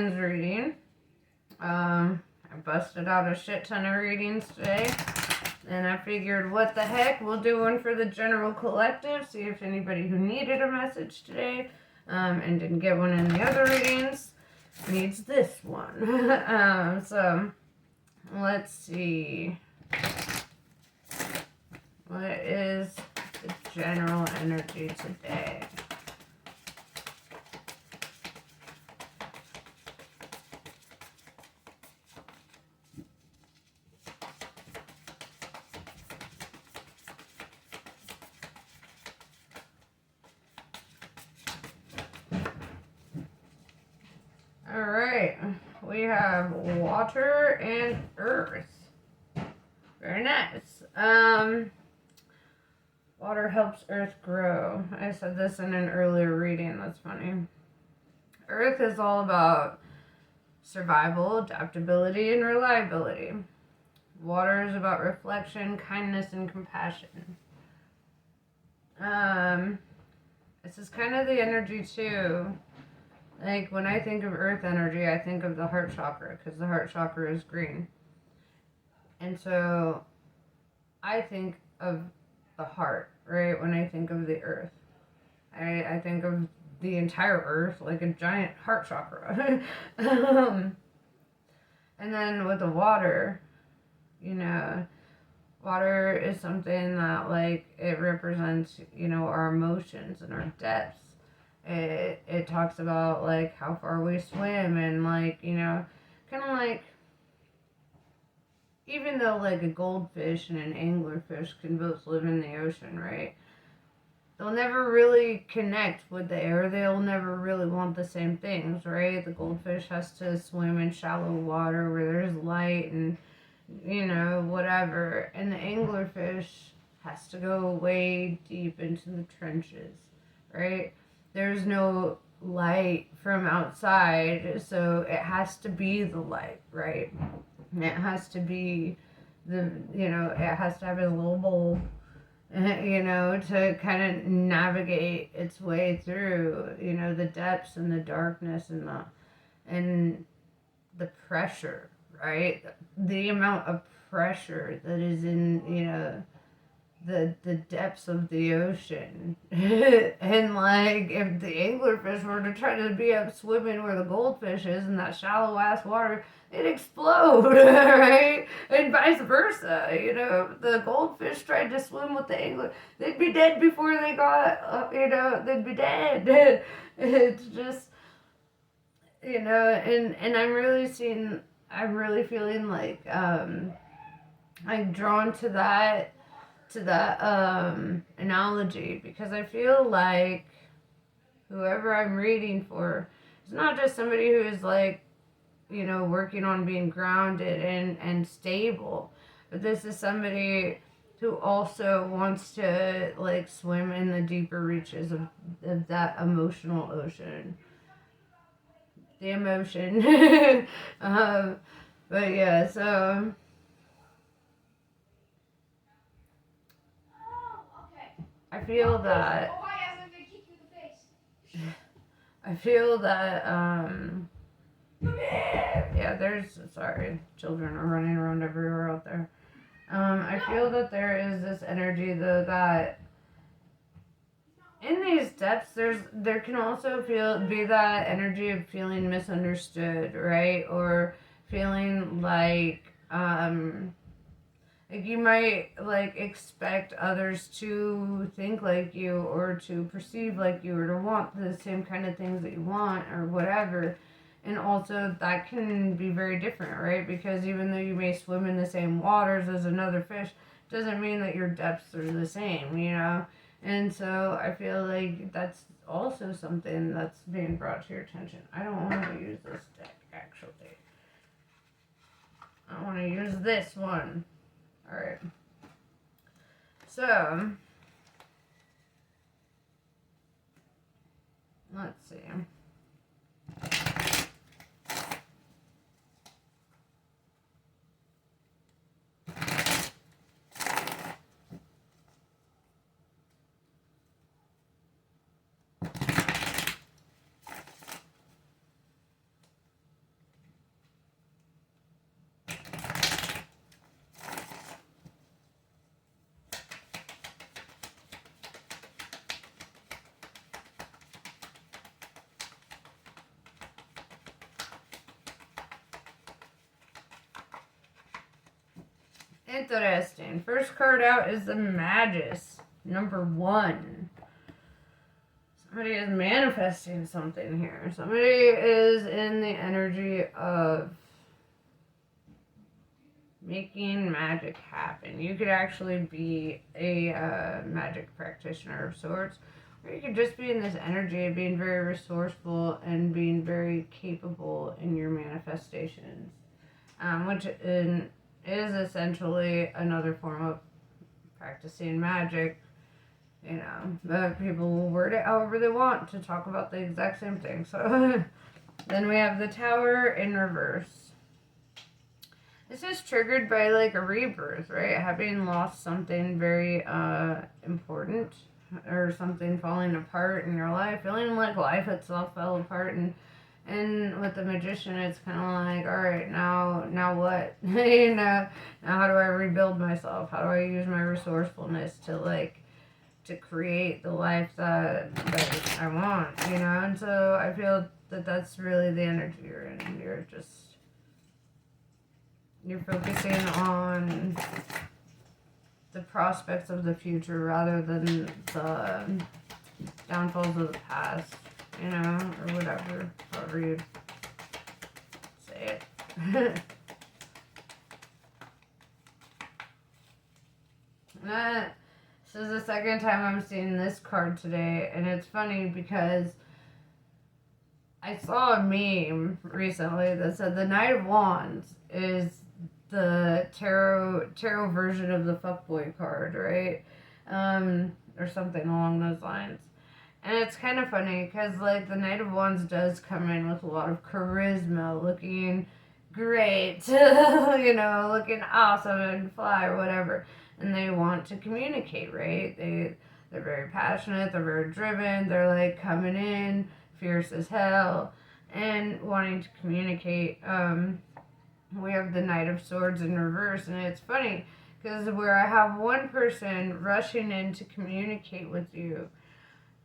women's reading. I busted out a shit ton of readings today. And I figured, what the heck, we'll do one for the general collective, see if anybody who needed a message today and didn't get one in the other readings needs this one. So, let's see. What is the general energy today? Alright, we have water and earth. Very nice. Water helps earth grow. I said this in an earlier reading, that's funny. Earth is all about survival, adaptability, and reliability. Water is about reflection, kindness, and compassion. This is kind of the energy too. Like, when I think of earth energy, I think of the heart chakra, because the heart chakra is green. And so, I think of the heart, right, when I think of the earth. I think of the entire earth like a giant heart chakra. And then with the water, you know, water is something that, like, it represents, you know, our emotions and our depths. It talks about, like, how far we swim and, like, you know, kind of like, even though, like, a goldfish and an anglerfish can both live in the ocean, right? They'll never really connect with the air. They'll never really want the same things, right? The goldfish has to swim in shallow water where there's light and, you know, whatever. And the anglerfish has to go way deep into the trenches, right? There's no light from outside, so it has to be the light, right? And it has to be it has to have a little bulb, you know, to kind of navigate its way through, you know, the depths and the darkness and the pressure, right? The amount of pressure that is in, you know, the depths of the ocean. And, like, if the anglerfish were to try to be up swimming where the goldfish is in that shallow ass water, it'd explode, right? And vice versa, you know, if the goldfish tried to swim with the angler, they'd be dead before they got, you know, they'd be dead. It's just, you know, and I'm really feeling like, I'm drawn to that analogy, because I feel like whoever I'm reading for is not just somebody who is, like, you know, working on being grounded and stable, but this is somebody who also wants to, like, swim in the deeper reaches of that emotional ocean. The emotion. But yeah, so I feel that sorry, children are running around everywhere out there. I feel that there is this energy, though, that in these depths, there can also be that energy of feeling misunderstood, right? Or feeling like you might, like, expect others to think like you, or to perceive like you, or to want the same kind of things that you want, or whatever. And also, that can be very different, right? Because even though you may swim in the same waters as another fish, doesn't mean that your depths are the same, you know? And so I feel like that's also something that's being brought to your attention. I don't want to use this deck, actually. I want to use this one. Alright. So, let's see. Interesting. First card out is the Magus, number 1. Somebody is manifesting something here. Somebody is in the energy of making magic happen. You could actually be a magic practitioner of sorts, or you could just be in this energy of being very resourceful and being very capable in your manifestations, which is essentially another form of practicing magic. You know, but people will word it however they want to talk about the exact same thing. So then we have the Tower in reverse. This is triggered by like a rebirth, right? Having lost something very important, or something falling apart in your life, feeling like life itself fell apart, and with the Magician, it's kind of like, all right, now what? You know, now how do I rebuild myself? How do I use my resourcefulness to create the life that I want, you know? And so I feel that that's really the energy you're in. You're focusing on the prospects of the future rather than the downfalls of the past, you know, or whatever, however you say it. This is the second time I'm seeing this card today, and it's funny because I saw a meme recently that said the Knight of Wands is the tarot version of the fuckboy card, right? Or something along those lines. And it's kind of funny because, like, the Knight of Wands does come in with a lot of charisma, looking great, you know, looking awesome and fly or whatever. And they want to communicate, right? They're very passionate, they're very driven, they're like coming in fierce as hell and wanting to communicate. We have the Knight of Swords in reverse, and it's funny because where I have one person rushing in to communicate with you,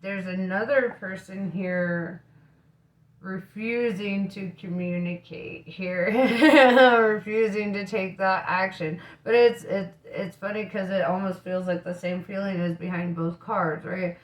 there's another person here refusing to communicate here, refusing to take that action. But it's funny because it almost feels like the same feeling is behind both cards, right?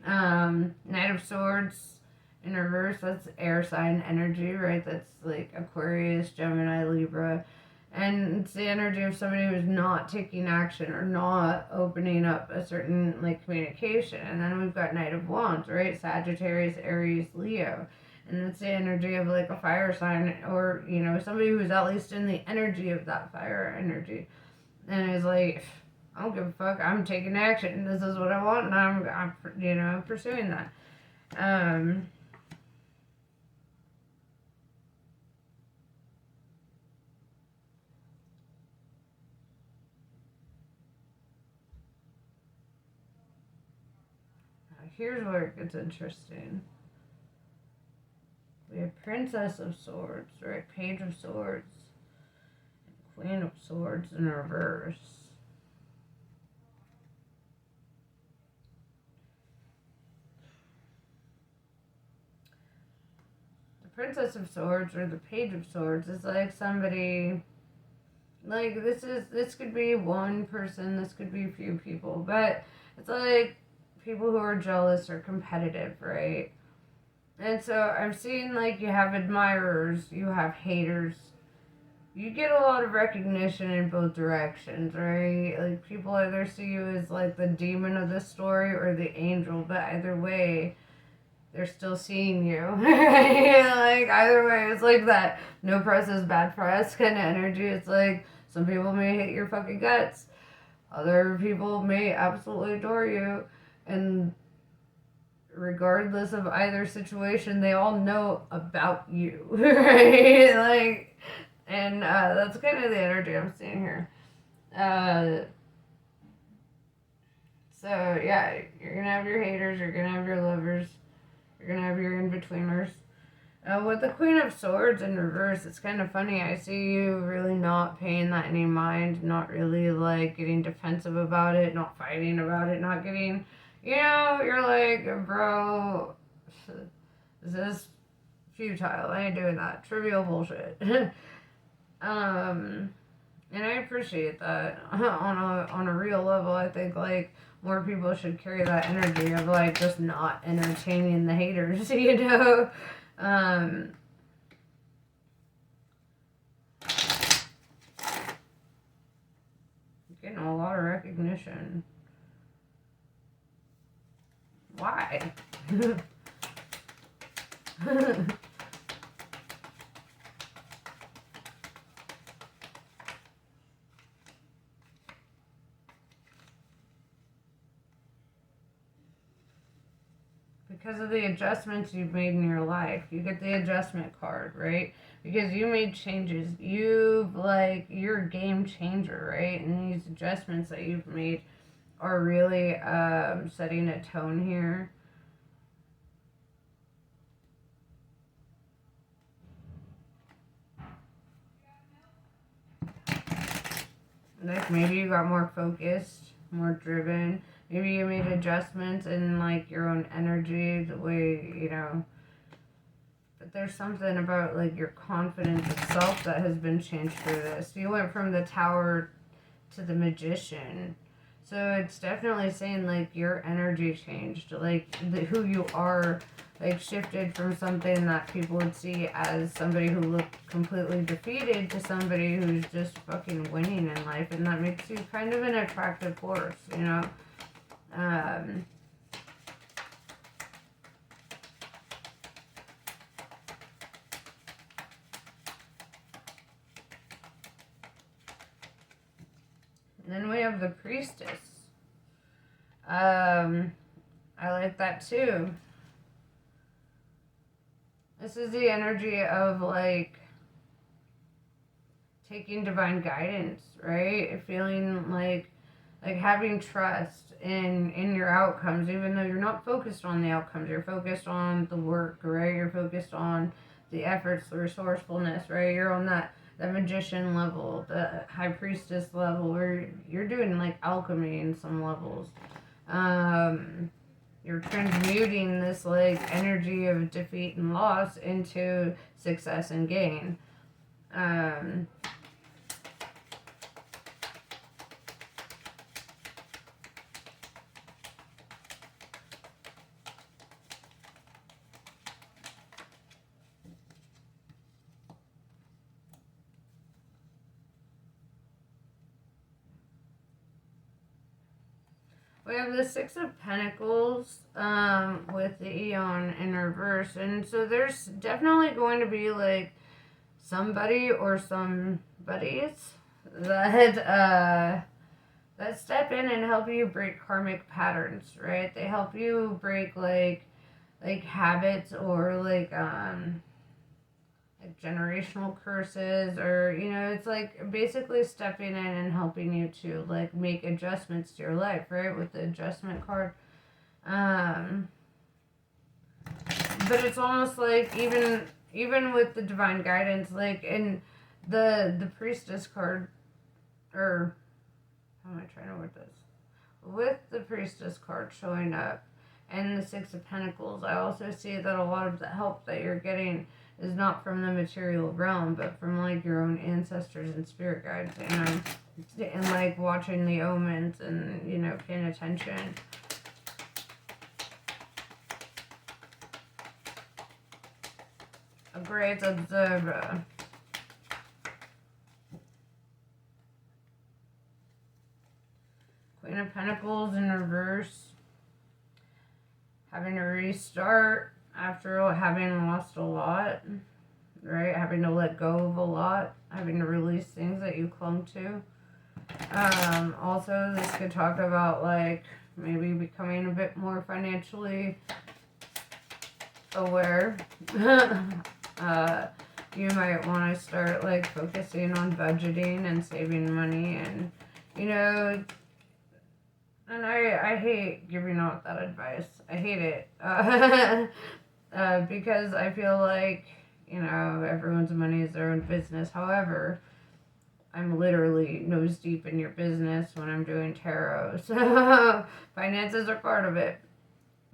Knight of Swords in reverse, that's air sign energy, right? That's like Aquarius, Gemini, Libra. And it's the energy of somebody who's not taking action or not opening up a certain like communication. And then we've got Knight of Wands, right? Sagittarius, Aries, Leo. And it's the energy of like a fire sign, or, you know, somebody who's at least in the energy of that fire energy. And is like, I don't give a fuck, I'm taking action. This is what I want, and I'm you know, pursuing that. Here's where it gets interesting. We have Princess of Swords, right? Page of Swords, Queen of Swords in reverse. The Princess of Swords or the Page of Swords is like somebody, like this could be one person, this could be a few people, but it's like people who are jealous or competitive, right? And so I'm seeing like you have admirers, you have haters. You get a lot of recognition in both directions, right? Like people either see you as like the demon of the story or the angel, but either way, they're still seeing you. Like either way, it's like that no press is bad press kind of energy. It's like some people may hate your fucking guts, other people may absolutely adore you, and regardless of either situation, they all know about you, right? Like, and that's kind of the energy I'm seeing here. So yeah, you're gonna have your haters, you're gonna have your lovers, you're gonna have your in-betweeners. With the Queen of Swords in reverse, it's kind of funny. I see you really not paying that any mind, not really like getting defensive about it, not fighting about it, not getting, you know, you're like, bro, this is futile. I ain't doing that. Trivial bullshit. And I appreciate that on a real level. I think like more people should carry that energy of like just not entertaining the haters, you know. Um, Getting a lot of recognition. Why? Because of the adjustments you've made in your life. You get the adjustment card, right? Because you made changes. You're a game changer, right? And these adjustments that you've made are really setting a tone here. Like maybe you got more focused, more driven. Maybe you made adjustments in like your own energy, the way, you know. But there's something about like your confidence itself that has been changed through this. You went from the Tower to the Magician. So it's definitely saying like your energy changed, like who you are, like shifted from something that people would see as somebody who looked completely defeated to somebody who's just fucking winning in life, and that makes you kind of an attractive force, you know. Um, then we have the Priestess. Um, I like that too. This is the energy of like taking divine guidance, right? Feeling like having trust in your outcomes, even though you're not focused on the outcomes. You're focused on the work, right? You're focused on the efforts, the resourcefulness, right? You're on that magician level, the high priestess level, where you're doing like alchemy in some levels. Um, you're transmuting this like energy of defeat and loss into success and gain. Um, We have the Six of Pentacles with the Eon in reverse. And so there's definitely going to be like somebody or somebodies that step in and help you break karmic patterns, right? They help you break like habits or like generational curses, or you know, it's like basically stepping in and helping you to like make adjustments to your life, right, with the adjustment card. um but it's almost like even with the divine guidance, like in the priestess card, or how am I trying to word this, with the priestess card showing up and the Six of Pentacles, I also see that a lot of the help that you're getting is not from the material realm, but from like your own ancestors and spirit guides, you know, and like watching the omens and, you know, paying attention. A great observer. Queen of Pentacles in reverse. Having to restart after having lost a lot, right? Having to let go of a lot, having to release things that you clung to. Also, this could talk about like maybe becoming a bit more financially aware. You might want to start like focusing on budgeting and saving money, and you know, and I hate giving out that advice. I hate it. Because I feel like, you know, everyone's money is their own business. However, I'm literally nose deep in your business when I'm doing tarot. So finances are part of it.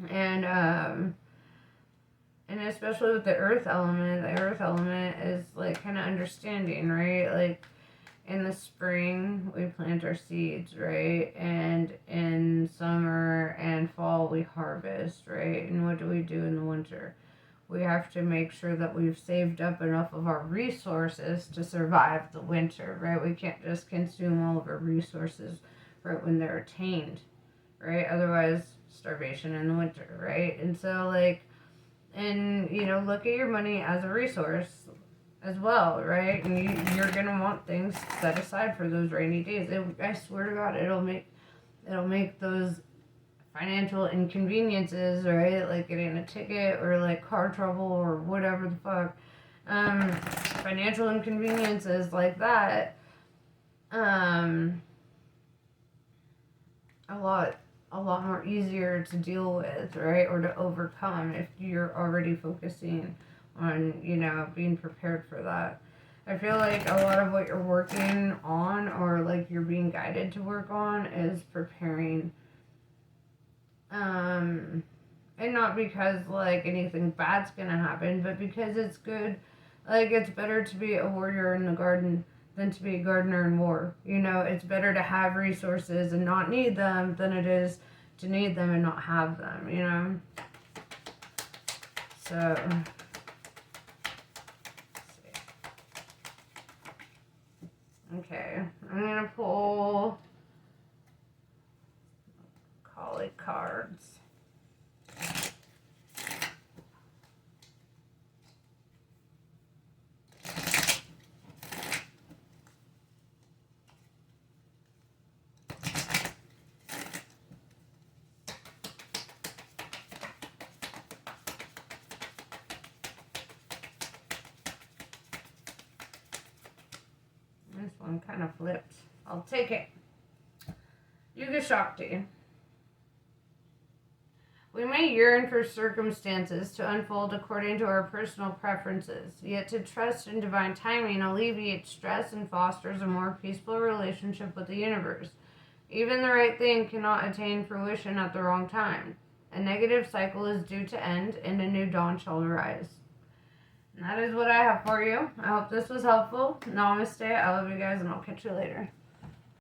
And especially with the earth element is like kind of understanding, right? Like in the spring we plant our seeds, right? And in summer and fall we harvest, right? And what do we do in the winter? We have to make sure that we've saved up enough of our resources to survive the winter, right? We can't just consume all of our resources right when they're attained, right? Otherwise, starvation in the winter, right? And so, like, and look at your money as a resource as well, right? And you're gonna want things set aside for those rainy days. I swear to God, it'll make those financial inconveniences, right? Like getting a ticket or like car trouble or whatever the fuck. Financial inconveniences like that. A lot more easier to deal with, right? Or to overcome if you're already focusing on, being prepared for that. I feel like a lot of what you're working on or like you're being guided to work on is preparing. And not because like anything bad's gonna happen, but because it's good. Like it's better to be a warrior in the garden than to be a gardener in war. It's better to have resources and not need them than it is to need them and not have them. So, let's see. Okay, I'm gonna pull colleague cards. This one kind of flipped. I'll take it. Yuga Shakti. We may yearn for circumstances to unfold according to our personal preferences, yet to trust in divine timing alleviates stress and fosters a more peaceful relationship with the universe. Even the right thing cannot attain fruition at the wrong time. A negative cycle is due to end, and a new dawn shall arise. And that is what I have for you. I hope this was helpful. Namaste. I love you guys, and I'll catch you later.